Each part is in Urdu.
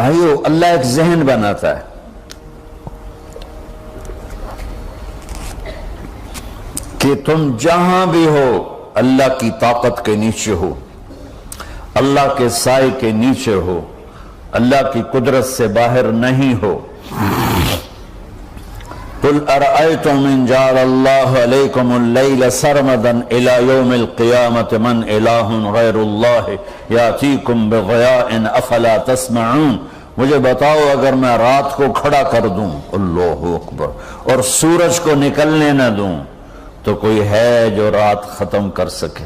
بھائیو اللہ ایک ذہن بناتا ہے. کہ تم جہاں بھی ہو اللہ کی طاقت کے نیچے ہو، اللہ کے سائے کے نیچے ہو، اللہ کی قدرت سے باہر نہیں ہو. قل ارأيتم ان جعل الله عليكم الليل سرمدا الى يوم القيامة من اله غير الله ياتيكم بضياء افلا تسمعون. مجھے بتاؤ اگر میں رات کو کھڑا کر دوں، اللہ اکبر، اور سورج کو نکلنے نہ دوں، تو کوئی ہے جو رات ختم کر سکے؟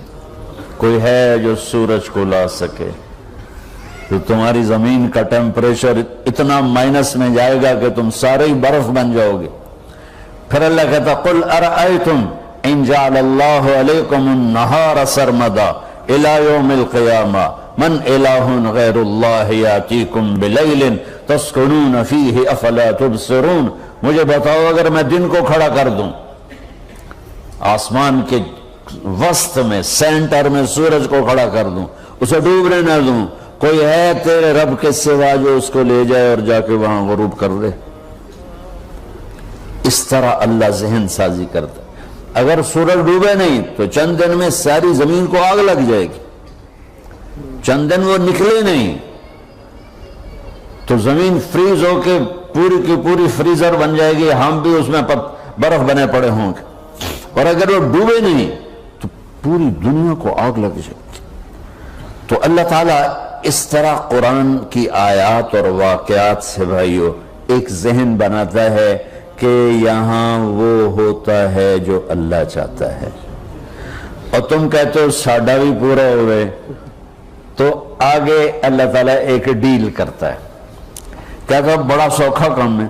کوئی ہے جو سورج کو لا سکے؟ تو تمہاری زمین کا ٹیمپریچر اتنا مائنس میں جائے گا کہ تم سارے ہی برف بن جاؤ گے. پھر اللہ کہتا قل ارأیتم ان جعل اللہ علیکم النہار سرمدا الى یوم القیامہ من الہ غیر اللہ یاتیکم بلیل تسکنون فیہ افلا تبصرون. مجھے بتاؤ اگر میں دن کو کھڑا کر دوں، آسمان کے وسط میں سینٹر میں سورج کو کھڑا کر دوں، اسے ڈوبنے نہ دوں، کوئی ہے تیرے رب کے سوا جو اس کو لے جائے اور جا کے وہاں غروب کر دے؟ اس طرح اللہ ذہن سازی کرتا ہے. اگر سورج ڈوبے نہیں تو چند دن میں ساری زمین کو آگ لگ جائے گی. چند دن وہ نکلے نہیں تو زمین فریز ہو کے پوری کی پوری فریزر بن جائے گی، ہم بھی اس میں برف بنے پڑے ہوں گے. اور اگر وہ ڈوبے نہیں تو پوری دنیا کو آگ لگ جائے گی. تو اللہ تعالیٰ اس طرح قرآن کی آیات اور واقعات سے بھائیو ایک ذہن بناتا ہے کہ یہاں وہ ہوتا ہے جو اللہ چاہتا ہے. اور تم کہتے ہو ساڈا بھی پورا ہوئے، تو آگے اللہ تعالیٰ ایک ڈیل کرتا ہے. کہتا بڑا سوکھا کام ہے،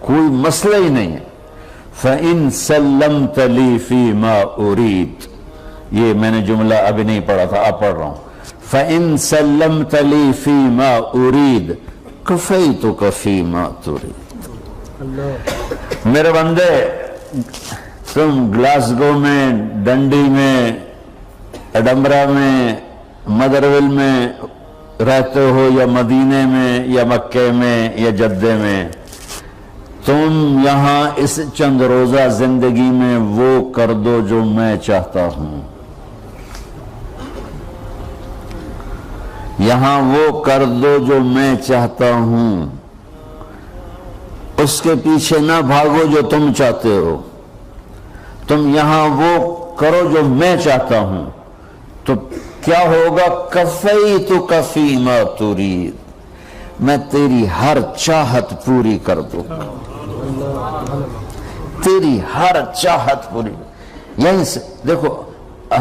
کوئی مسئلہ ہی نہیں ہے. فَإِن سَلَّمْتَ لِي فِي مَا أُرِيد، یہ میں نے جملہ ابھی نہیں پڑھا تھا، اب پڑھ رہا ہوں. فَإِن سَلَّمْتَ لِي فِي مَا أُرِيد كَفَيْتُكَ فِي مَا تُرِيد. میرے بندے، تم گلاسگو میں، ڈنڈی میں، ایڈنبرا میں، مدرول میں رہتے ہو، یا مدینے میں، یا مکے میں، یا جدے میں، تم یہاں اس چند روزہ زندگی میں وہ کر دو جو میں چاہتا ہوں. یہاں وہ کر دو جو میں چاہتا ہوں، اس کے پیچھے نہ بھاگو جو تم چاہتے ہو. تم یہاں وہ کرو جو میں چاہتا ہوں، تو کیا ہوگا؟ کفیتک فی ما ترید، میں تیری ہر چاہت پوری کر دوں گا. تیری ہر چاہت پوری. یہیں سے دیکھو،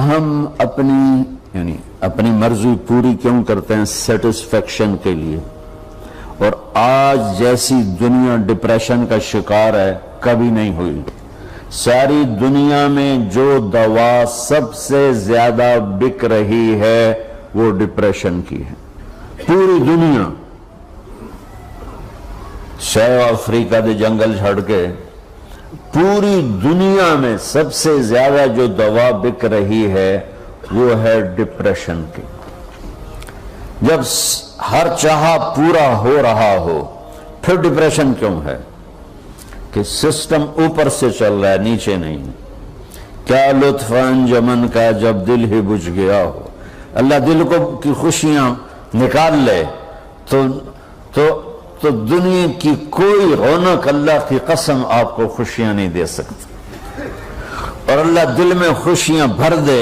ہم اپنی مرضی پوری کیوں کرتے ہیں؟ سیٹسفیکشن کے لیے. اور آج جیسی دنیا ڈپریشن کا شکار ہے کبھی نہیں ہوئی. ساری دنیا میں جو دوا سب سے زیادہ بک رہی ہے وہ ڈپریشن کی ہے. پوری دنیا، ساؤتھ افریقہ دے جنگل چھڑ کے پوری دنیا میں سب سے زیادہ جو دوا بک رہی ہے وہ ہے ڈپریشن کی. جب ہر چاہا پورا ہو رہا ہو پھر ڈپریشن کیوں ہے؟ کہ سسٹم اوپر سے چل رہا ہے، نیچے نہیں. کیا لطف انجمن کا جب دل ہی بجھ گیا ہو. اللہ دل کو کی خوشیاں نکال لے تو دنیا کی کوئی رونق، اللہ کی قسم، آپ کو خوشیاں نہیں دے سکتی. اور اللہ دل میں خوشیاں بھر دے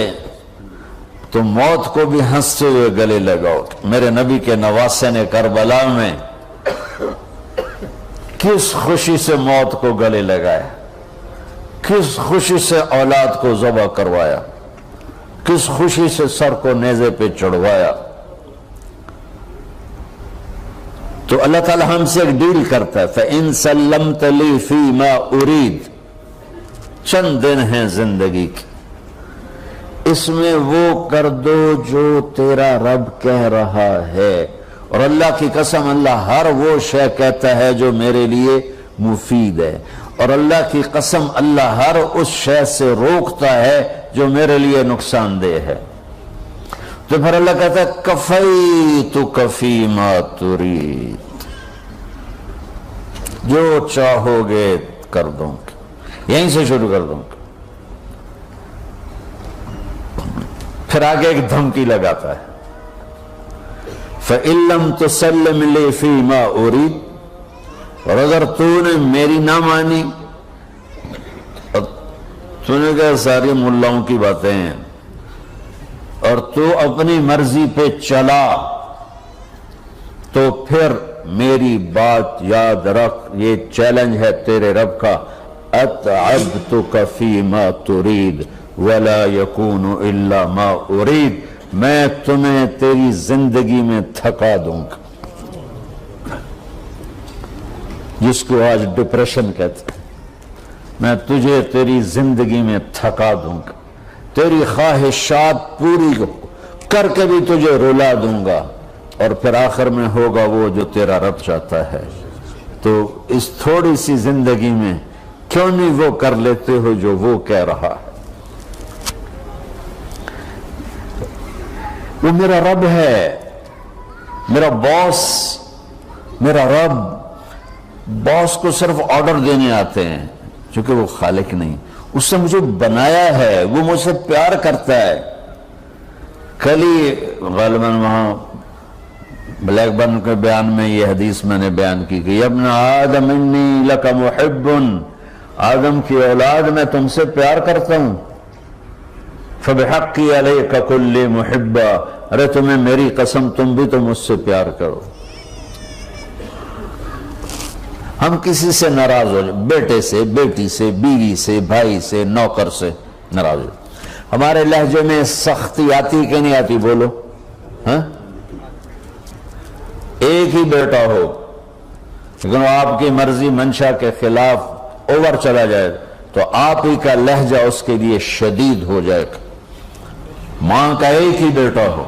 تو موت کو بھی ہنستے ہوئے گلے لگاؤ. میرے نبی کے نواسے نے کربلا میں کس خوشی سے موت کو گلے لگایا، کس خوشی سے اولاد کو ذبح کروایا، کس خوشی سے سر کو نیزے پہ چڑھوایا. تو اللہ تعالیٰ ہم سے ایک ڈیل کرتا ہے. فَإِن سَلَّمْتَ لِي فِي مَا أُرِيد، چند دن ہیں زندگی کی، اس میں وہ کر دو جو تیرا رب کہہ رہا ہے. اور اللہ کی قسم، اللہ ہر وہ شے کہتا ہے جو میرے لیے مفید ہے. اور اللہ کی قسم، اللہ ہر اس شے سے روکتا ہے جو میرے لیے نقصان دہ ہے. تو پھر اللہ کہتا ہے کفیتک فیما ترید، جو چاہو گے کر دوں گا، یہیں سے شروع کر دوں گا۔ پھر آگے ایک دھمکی لگاتا ہے، فَإِن لَّمْ تُسَلِّمْ لِي فِي مَا أُرِيدُ، اور اگر تو نے میری نہ مانی، تو نے کہا ساری ملاؤں کی باتیں ہیں، اور تو اپنی مرضی پہ چلا، تو پھر میری بات یاد رکھ، یہ چیلنج ہے تیرے رب کا، أَتْعَبْتُكَ فِي مَا تُرِيدُ وَلَا يَكُونُ إِلَّا مَا أُرِيدُ، میں تمہیں تیری زندگی میں تھکا دوں گا، جس کو آج ڈپریشن کہتے ہیں، میں تجھے تیری زندگی میں تھکا دوں گا، تیری خواہشات پوری کر کے بھی تجھے رلا دوں گا، اور پھر آخر میں ہوگا وہ جو تیرا رب چاہتا ہے۔ تو اس تھوڑی سی زندگی میں کیوں نہیں وہ کر لیتے ہو جو وہ کہہ رہا ہے؟ وہ میرا رب ہے، میرا باس، میرا رب۔ باس کو صرف آرڈر دینے آتے ہیں، چونکہ وہ خالق نہیں، اس نے مجھے بنایا ہے، وہ مجھ سے پیار کرتا ہے۔ کل ہی غالباً وہاں بلیک برن کے بیان میں یہ حدیث میں نے بیان کی کہ یا ابن آدم انی لک محب، آدم کی اولاد میں تم سے پیار کرتا ہوں، فبحقی علیک کل محبہ، ارے تمہیں میری قسم تم بھی تو مجھ سے پیار کرو۔ ہم کسی سے ناراض ہو جائیں، بیٹے سے، بیٹی سے، بیوی سے، بھائی سے، نوکر سے ناراض ہو، ہمارے لہجے میں سختی آتی کہ نہیں آتی؟ بولو ہاں؟ ایک ہی بیٹا ہو لیکن وہ آپ کی مرضی منشا کے خلاف اوور چلا جائے تو آپ ہی کا لہجہ اس کے لیے شدید ہو جائے گا۔ ماں کا ایک ہی بیٹا ہو،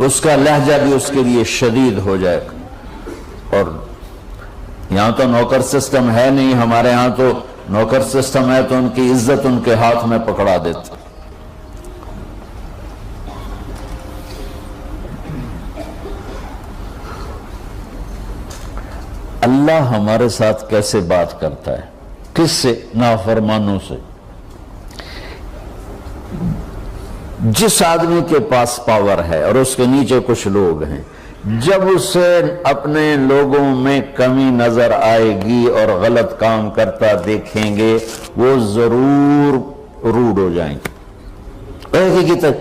اس کا لہجہ بھی اس کے لیے شدید ہو جائے گا۔ اور یہاں تو نوکر سسٹم ہے نہیں، ہمارے ہاں تو نوکر سسٹم ہے تو ان کی عزت ان کے ہاتھ میں پکڑا دیتے۔ اللہ ہمارے ساتھ کیسے بات کرتا ہے؟ کس سے؟ نافرمانوں سے۔ جس آدمی کے پاس پاور ہے اور اس کے نیچے کچھ لوگ ہیں، جب اسے اپنے لوگوں میں کمی نظر آئے گی اور غلط کام کرتا دیکھیں گے، وہ ضرور روڈ ہو جائیں گے۔ ایک ہی کی تک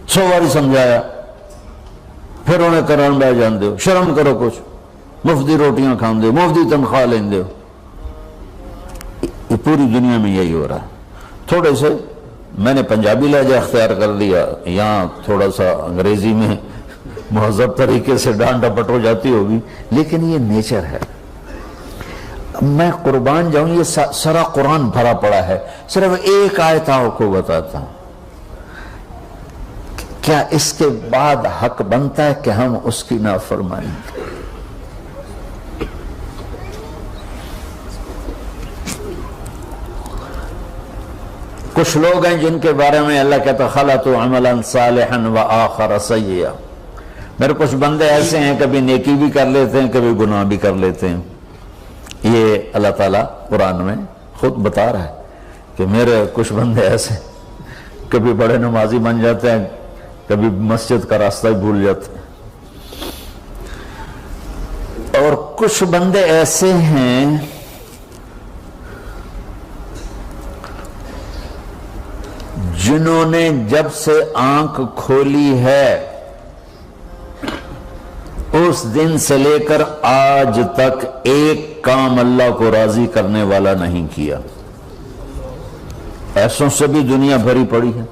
100 بار سمجھایا، پھر انہیں کرن بہ جان دو، شرم کرو، کچھ مفتی روٹیاں کھان دو، مفتی تنخواہ لین دو۔ یہ پوری دنیا میں یہی ہو رہا ہے۔ تھوڑے سے میں نے پنجابی لہجہ اختیار کر دیا، یہاں تھوڑا سا انگریزی میں مہذب طریقے سے ڈانٹ ڈپٹ ہو جاتی ہوگی، لیکن یہ نیچر ہے۔ میں قربان جاؤں، یہ سارا قرآن بھرا پڑا ہے، صرف ایک آیت آپ کو بتاتا ہوں۔ کیا اس کے بعد حق بنتا ہے کہ ہم اس کی نافرمانی کریں؟ کچھ لوگ ہیں جن کے بارے میں اللہ کہتا خلطوا عملا صالحا وآخر سیئا۔ میرے کچھ بندے ایسے ہیں، کبھی نیکی بھی کر لیتے ہیں، کبھی گناہ بھی کر لیتے ہیں۔ یہ اللہ تعالیٰ قرآن میں خود بتا رہا ہے کہ میرے کچھ بندے ایسے کبھی بڑے نمازی بن جاتے ہیں، کبھی مسجد کا راستہ ہی بھول جاتے ہیں، اور کچھ بندے ایسے ہیں جنہوں نے جب سے آنکھ کھولی ہے اس دن سے لے کر آج تک ایک کام اللہ کو راضی کرنے والا نہیں کیا۔ ایسوں سے بھی دنیا بھری پڑی ہے،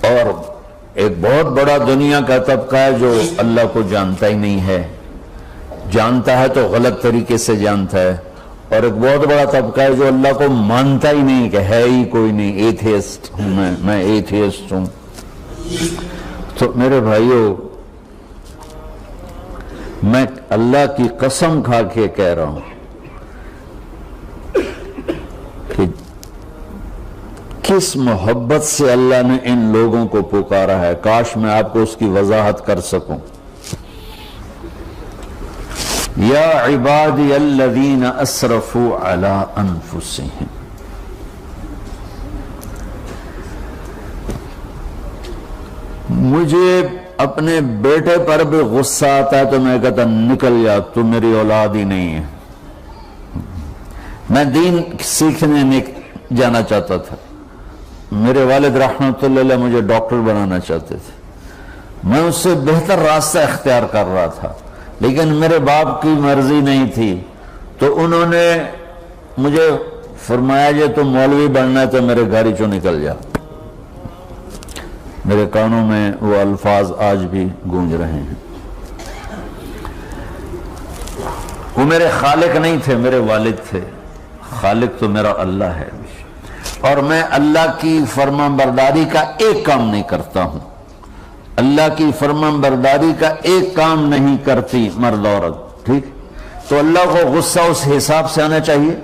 اور ایک بہت بڑا دنیا کا طبقہ ہے جو اللہ کو جانتا ہی نہیں ہے، جانتا ہے تو غلط طریقے سے جانتا ہے، اور ایک بہت بڑا طبقہ ہے جو اللہ کو مانتا ہی نہیں کہ ہے ہی کوئی نہیں، ایتھیسٹ ہوں میں ایتھیسٹ ہوں۔ تو میرے بھائیوں، میں اللہ کی قسم کھا کے کہہ رہا ہوں کس محبت سے اللہ نے ان لوگوں کو پکارا ہے، کاش میں آپ کو اس کی وضاحت کر سکوں۔ یا عبادی الذین اسرفوا علی انفسہم، مجھے اپنے بیٹے پر بھی غصہ آتا ہے تو میں کہتا نکل جا، تو میری اولاد ہی نہیں ہے۔ میں دین سیکھنے جانا چاہتا تھا، میرے والد رحمۃ اللہ علیہ مجھے ڈاکٹر بنانا چاہتے تھے، میں اس سے بہتر راستہ اختیار کر رہا تھا، لیکن میرے باپ کی مرضی نہیں تھی، تو انہوں نے مجھے فرمایا یہ تو مولوی بننا ہے تو میرے گھر ہی چوں نکل جا۔ میرے کانوں میں وہ الفاظ آج بھی گونج رہے ہیں۔ وہ میرے خالق نہیں تھے، میرے والد تھے، خالق تو میرا اللہ ہے، اور میں اللہ کی فرمان برداری کا ایک کام نہیں کرتا ہوں، اللہ کی فرمان برداری کا ایک کام نہیں کرتی مرد عورت، ٹھیک؟ تو اللہ کو غصہ اس حساب سے آنا چاہیے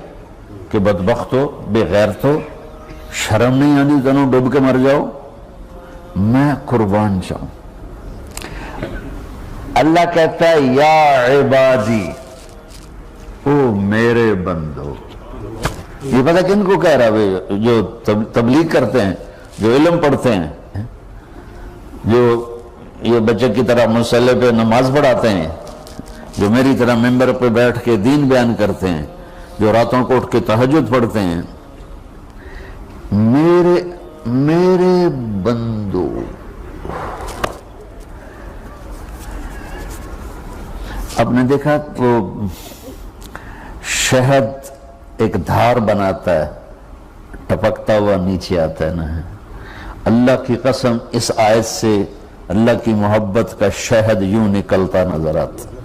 کہ بدبخت ہو، بے غیرت ہو، شرم نہیں آنی، تنوں ڈوب کے مر جاؤ، میں قربان جاؤں۔ اللہ کہتا ہے یا عبادی، او میرے بندو۔ یہ پتہ کن کو کہہ رہا ہے؟ جو تبلیغ کرتے ہیں، جو علم پڑھتے ہیں، جو یہ بچے کی طرح مصلی پہ نماز پڑھاتے ہیں، جو میری طرح ممبر پہ بیٹھ کے دین بیان کرتے ہیں، جو راتوں کو اٹھ کے تہجد پڑھتے ہیں۔ میرے بندو، آپ نے دیکھا وہ شہد ایک دھار بناتا ہے، ٹپکتا ہوا نیچے آتا ہے نا۔ اللہ کی قسم اس آیت سے اللہ کی محبت کا شہد یوں نکلتا نظر آتا ہے۔